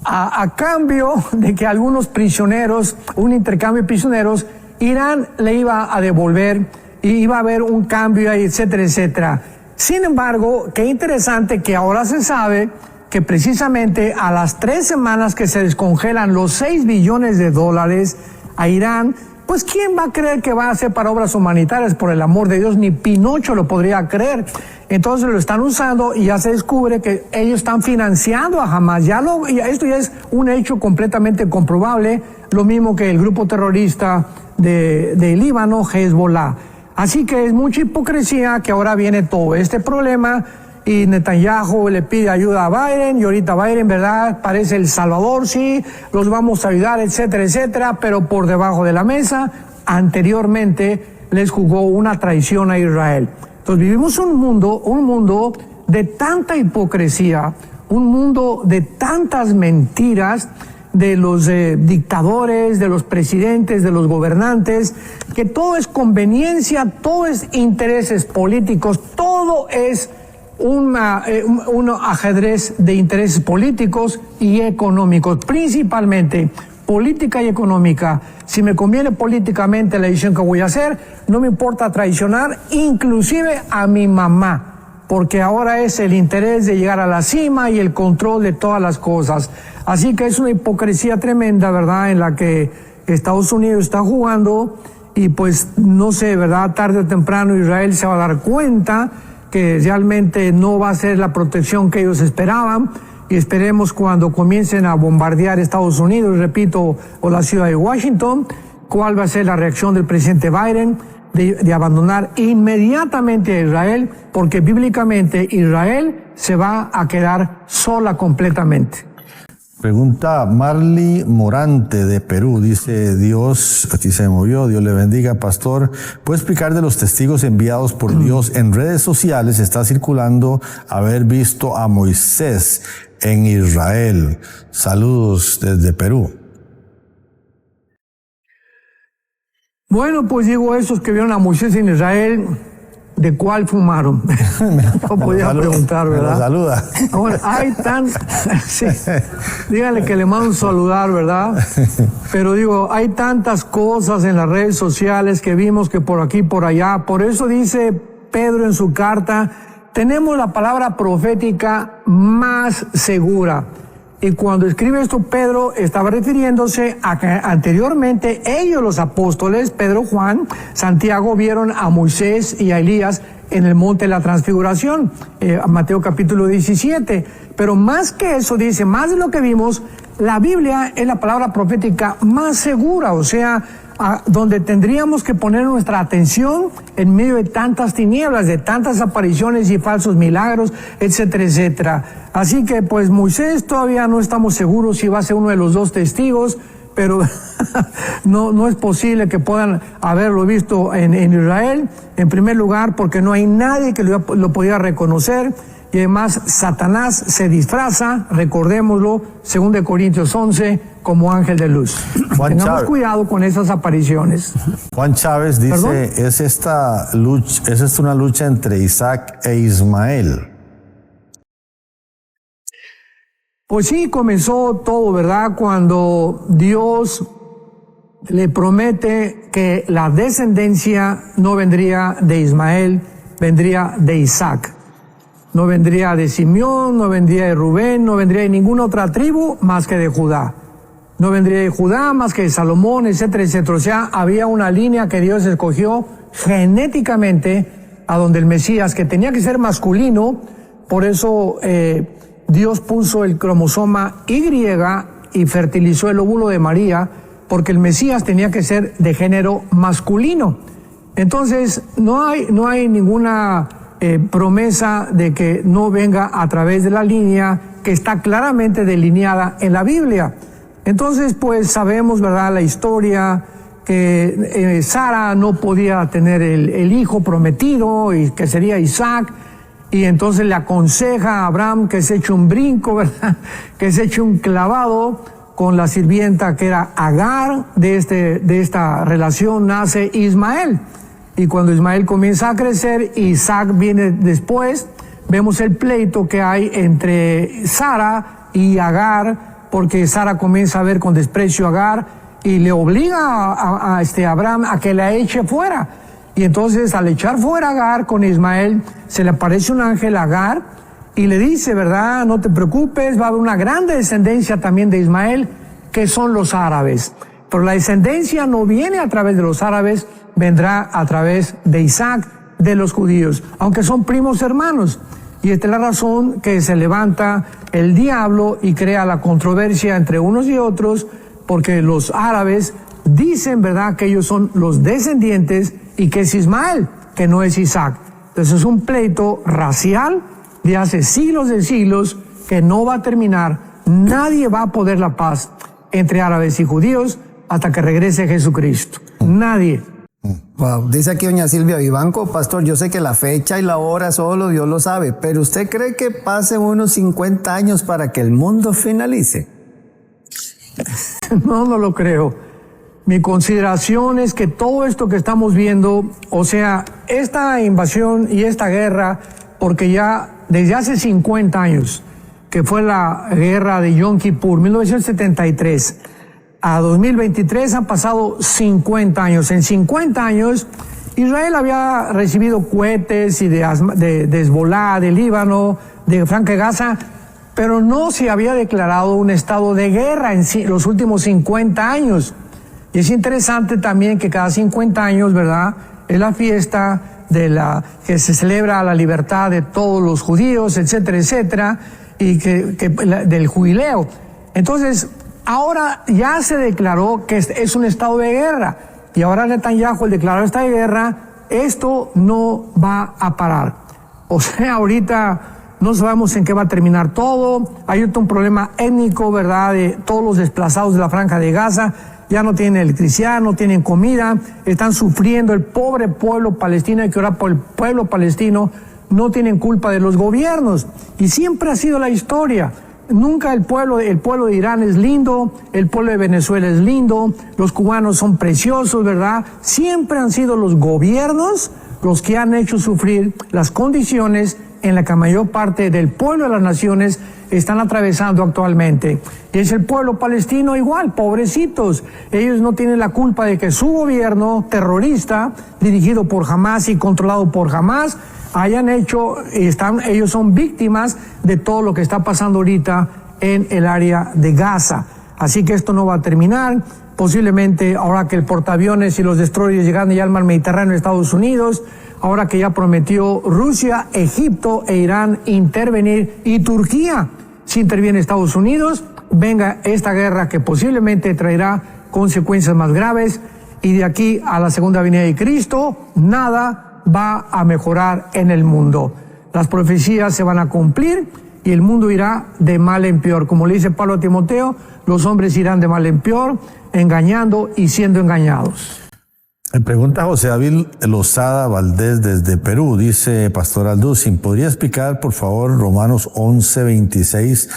A cambio de que algunos prisioneros, un intercambio de prisioneros, Irán le iba a devolver y iba a haber un cambio ahí, etcétera, etcétera. Sin embargo, qué interesante que ahora se sabe que precisamente a las 3 semanas que se descongelan los 6 billones de dólares a Irán, pues ¿quién va a creer que va a ser para obras humanitarias? Por el amor de Dios, ni Pinocho lo podría creer. Entonces lo están usando y ya se descubre que ellos están financiando a Hamas. Esto ya es un hecho completamente comprobable, lo mismo que el grupo terrorista de Líbano, Hezbollah. Así que es mucha hipocresía que ahora viene todo este problema y Netanyahu le pide ayuda a Biden y ahorita Biden, ¿verdad? Parece el Salvador, sí, los vamos a ayudar, etcétera, etcétera, pero por debajo de la mesa, anteriormente les jugó una traición a Israel. Entonces vivimos un mundo de tanta hipocresía, un mundo de tantas mentiras, de los dictadores, de los presidentes, de los gobernantes, que todo es conveniencia, todo es intereses políticos, todo es un ajedrez de intereses políticos y económicos, principalmente política y económica. Si me conviene políticamente la decisión que voy a hacer, no me importa traicionar inclusive a mi mamá, porque ahora es el interés de llegar a la cima y el control de todas las cosas. Así que es una hipocresía tremenda, ¿verdad?, en la que Estados Unidos está jugando y pues no sé, ¿verdad?, tarde o temprano Israel se va a dar cuenta que realmente no va a ser la protección que ellos esperaban y esperemos cuando comiencen a bombardear Estados Unidos, repito, o la ciudad de Washington, cuál va a ser la reacción del presidente Biden de abandonar inmediatamente a Israel, porque bíblicamente Israel se va a quedar sola completamente. Pregunta Marley Morante de Perú. Dice: Dios, aquí se movió, Dios le bendiga, pastor. ¿Puede explicar de los testigos enviados por Dios en redes sociales? Está circulando haber visto a Moisés en Israel. Saludos desde Perú. Bueno, pues digo, esos que vieron a Moisés en Israel, ¿de cuál fumaron? No podía preguntar, ¿verdad? Me saluda. Bueno, hay sí, dígale que le mando un saludar, ¿verdad? Pero digo, hay tantas cosas en las redes sociales que vimos que por aquí, por allá. Por eso dice Pedro en su carta, tenemos la palabra profética más segura. Y cuando escribe esto, Pedro estaba refiriéndose a que anteriormente ellos, los apóstoles, Pedro, Juan, Santiago, vieron a Moisés y a Elías en el monte de la transfiguración, Mateo capítulo 17. Pero más que eso, dice, más de lo que vimos, la Biblia es la palabra profética más segura, o sea, donde tendríamos que poner nuestra atención en medio de tantas tinieblas, de tantas apariciones y falsos milagros, etcétera, etcétera. Así que pues Moisés todavía no estamos seguros si va a ser uno de los dos testigos, pero no es posible que puedan haberlo visto en Israel, en primer lugar porque no hay nadie que lo pudiera reconocer. Y además Satanás se disfraza, recordémoslo, 2 Corintios 11, como ángel de luz. Tengamos cuidado con esas apariciones. Juan Chávez dice, ¿Perdón? ¿es esta una lucha entre Isaac e Ismael? Pues sí, comenzó todo, ¿verdad? Cuando Dios le promete que la descendencia no vendría de Ismael, vendría de Isaac. No vendría de Simeón, no vendría de Rubén, no vendría de ninguna otra tribu más que de Judá. No vendría de Judá más que de Salomón, etcétera, etcétera. O sea, había una línea que Dios escogió genéticamente a donde el Mesías, que tenía que ser masculino, por eso Dios puso el cromosoma Y y fertilizó el óvulo de María, porque el Mesías tenía que ser de género masculino. Entonces, no hay ninguna promesa de que no venga a través de la línea que está claramente delineada en la Biblia. Entonces, pues sabemos, ¿verdad?, la historia que Sara no podía tener el hijo prometido y que sería Isaac, y entonces le aconseja a Abraham que se eche un brinco, ¿verdad?, que se eche un clavado con la sirvienta que era Agar. De esta relación nace Ismael. Y cuando Ismael comienza a crecer, Isaac viene después, vemos el pleito que hay entre Sara y Agar, porque Sara comienza a ver con desprecio a Agar y le obliga a Abraham a que la eche fuera. Y entonces al echar fuera a Agar con Ismael, se le aparece un ángel a Agar y le dice, ¿verdad?, no te preocupes, va a haber una gran descendencia también de Ismael, que son los árabes. Pero la descendencia no viene a través de los árabes, vendrá a través de Isaac, de los judíos, aunque son primos hermanos. Y esta es la razón que se levanta el diablo y crea la controversia entre unos y otros, porque los árabes dicen, ¿verdad?, que ellos son los descendientes y que es Ismael, que no es Isaac. Entonces es un pleito racial de hace siglos de siglos que no va a terminar. Nadie va a poder la paz entre árabes y judíos hasta que regrese Jesucristo. Nadie. Wow. Dice aquí doña Silvia Vivanco, pastor, yo sé que la fecha y la hora solo Dios lo sabe, pero ¿usted cree que pasen unos 50 años para que el mundo finalice? No lo creo. Mi consideración es que todo esto que estamos viendo, o sea, esta invasión y esta guerra, porque ya desde hace 50 años, que fue la guerra de Yom Kippur, 1973, a 2023 han pasado 50 años. En 50 años, Israel había recibido cohetes y de Hezbollah, de Líbano, de Franja de Gaza, pero no se había declarado un estado de guerra en los últimos 50 años. Y es interesante también que cada 50 años, ¿verdad?, es la fiesta que se celebra la libertad de todos los judíos, etcétera, etcétera, y del jubileo. Entonces, ahora ya se declaró que es un estado de guerra, y ahora Netanyahu, al declarar estado de guerra, esto no va a parar. O sea, ahorita no sabemos en qué va a terminar todo. Hay un problema étnico, ¿verdad?, de todos los desplazados de la Franja de Gaza. Ya no tienen electricidad, no tienen comida, están sufriendo. El pobre pueblo palestino, hay que orar por el pueblo palestino, no tienen culpa de los gobiernos. Y siempre ha sido la historia. Nunca el pueblo de Irán es lindo, el pueblo de Venezuela es lindo, los cubanos son preciosos, ¿verdad? Siempre han sido los gobiernos los que han hecho sufrir las condiciones en la que la mayor parte del pueblo de las naciones están atravesando actualmente. Y es el pueblo palestino igual, pobrecitos. Ellos no tienen la culpa de que su gobierno terrorista, dirigido por Hamás y controlado por Hamás, ellos son víctimas de todo lo que está pasando ahorita en el área de Gaza. Así que esto no va a terminar. Posiblemente ahora que el portaaviones y los destroyers llegan ya al mar Mediterráneo de Estados Unidos, ahora que ya prometió Rusia, Egipto e Irán intervenir, y Turquía, si interviene Estados Unidos, venga esta guerra que posiblemente traerá consecuencias más graves, y de aquí a la segunda venida de Cristo, nada va a mejorar en el mundo. Las profecías se van a cumplir y el mundo irá de mal en peor. Como le dice Pablo a Timoteo, los hombres irán de mal en peor, engañando y siendo engañados. Me pregunta José David Lozada Valdés desde Perú, dice Pastor Alducin, ¿podría explicar por favor Romanos 11:26?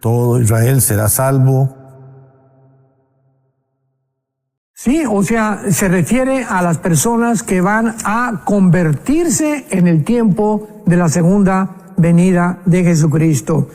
¿Todo Israel será salvo? Sí, o sea, se refiere a las personas que van a convertirse en el tiempo de la segunda venida de Jesucristo,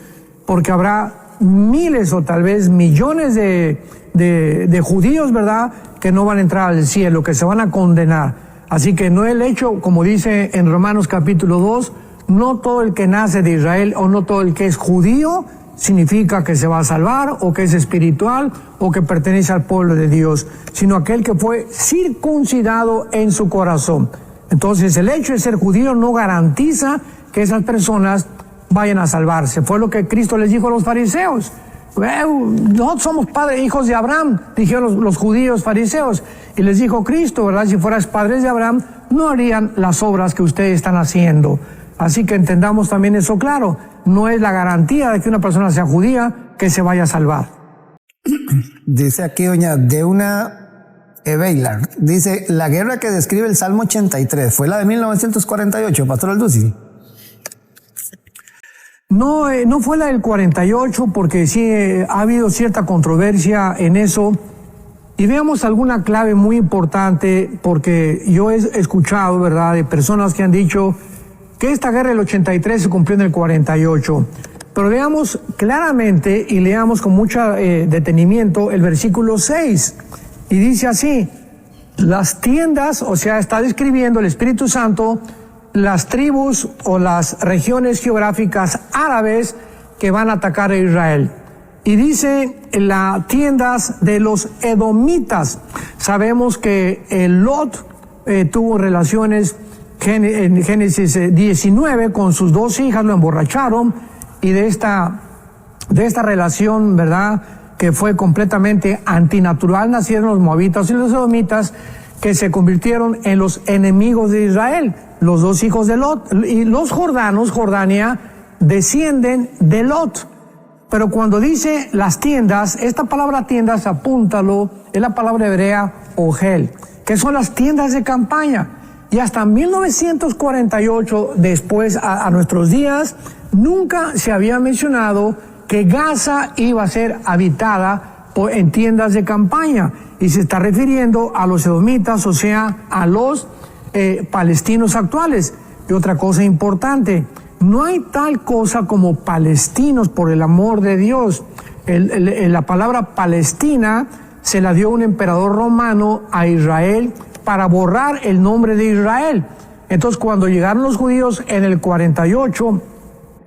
porque habrá miles o tal vez millones de judíos, ¿verdad?, que no van a entrar al cielo, que se van a condenar. Así que no el hecho, como dice en Romanos capítulo 2, no todo el que nace de Israel o no todo el que es judío significa que se va a salvar o que es espiritual o que pertenece al pueblo de Dios, sino aquel que fue circuncidado en su corazón. Entonces el hecho de ser judío no garantiza que esas personas vayan a salvarse. Fue lo que Cristo les dijo a los fariseos. Nosotros somos padres, hijos de Abraham, dijeron los judíos fariseos. Y les dijo Cristo, ¿verdad? Si fueras padres de Abraham, no harían las obras que ustedes están haciendo. Así que entendamos también eso claro. No es la garantía de que una persona sea judía que se vaya a salvar. Dice aquí doña Deuna Ebeilar, dice, la guerra que describe el Salmo 83, ¿fue la de 1948, Pastor Alducin? No, no fue la del 48, porque sí ha habido cierta controversia en eso. Y veamos alguna clave muy importante, porque yo he escuchado, ¿verdad?, de personas que han dicho que esta guerra del 83 se cumplió en el 48. Pero veamos claramente y leamos con mucho detenimiento el versículo 6. Y dice así, las tiendas, o sea, está describiendo el Espíritu Santo las tribus o las regiones geográficas árabes que van a atacar a Israel. Y dice las tiendas de los edomitas. Sabemos que Lot tuvo relaciones en Génesis 19 con sus dos hijas, lo emborracharon, y de esta relación, ¿verdad?, que fue completamente antinatural, nacieron los moabitas y los edomitas, que se convirtieron en los enemigos de Israel, los dos hijos de Lot. Y los jordanos, Jordania, descienden de Lot. Pero cuando dice las tiendas, esta palabra tiendas, apúntalo, es la palabra hebrea ogel, que son las tiendas de campaña. Y hasta 1948, después a nuestros días, nunca se había mencionado que Gaza iba a ser habitada en tiendas de campaña. Y se está refiriendo a los edomitas, o sea, a los palestinos actuales. Y otra cosa importante, no hay tal cosa como palestinos, por el amor de Dios. La palabra Palestina se la dio un emperador romano a Israel para borrar el nombre de Israel. Entonces, cuando llegaron los judíos en el 48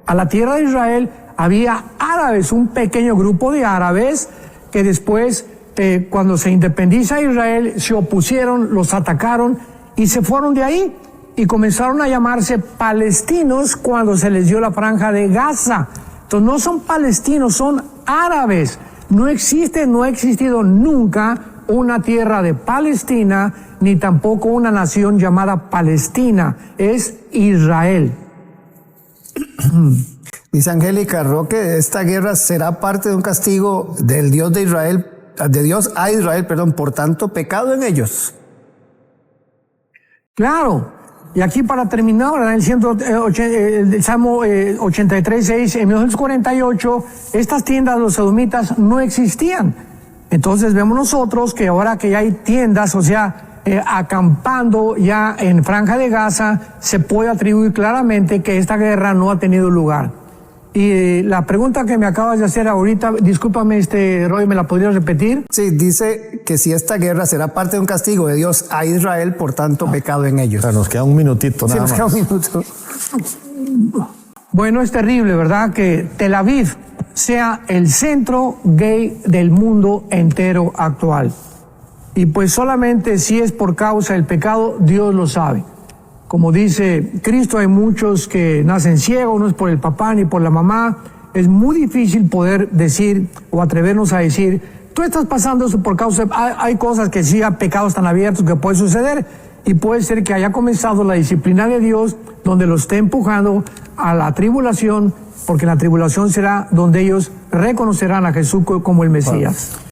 a la tierra de Israel, había árabes, un pequeño grupo de árabes que después, cuando se independiza Israel, se opusieron, los atacaron y se fueron de ahí y comenzaron a llamarse palestinos cuando se les dio la franja de Gaza. Entonces no son palestinos, son árabes. No existe, no ha existido nunca una tierra de Palestina, ni tampoco una nación llamada Palestina. Es Israel. Dice Angélica Roque, esta guerra será parte de un castigo del Dios de Israel, de Dios a Israel, perdón, por tanto pecado en ellos. Claro. Y aquí para terminar, en el Salmo 83:6, en 1948, estas tiendas de los edomitas no existían. Entonces vemos nosotros que ahora que ya hay tiendas, o sea, acampando ya en Franja de Gaza, se puede atribuir claramente que esta guerra no ha tenido lugar. Y la pregunta que me acabas de hacer ahorita, discúlpame, Roy, ¿me la podrías repetir? Sí, dice que si esta guerra será parte de un castigo de Dios a Israel, por tanto pecado en ellos. O sea, nos queda un minutito nada Sí, nos queda un minuto. Bueno, es terrible, ¿verdad? Que Tel Aviv sea el centro gay del mundo entero actual. Y pues solamente si es por causa del pecado, Dios lo sabe. Como dice Cristo, hay muchos que nacen ciegos, no es por el papá ni por la mamá. Es muy difícil poder decir o atrevernos a decir, tú estás pasando eso por causa, hay cosas que sí, hay pecados tan abiertos que puede suceder y puede ser que haya comenzado la disciplina de Dios donde lo esté empujando a la tribulación, porque la tribulación será donde ellos reconocerán a Jesús como el Mesías.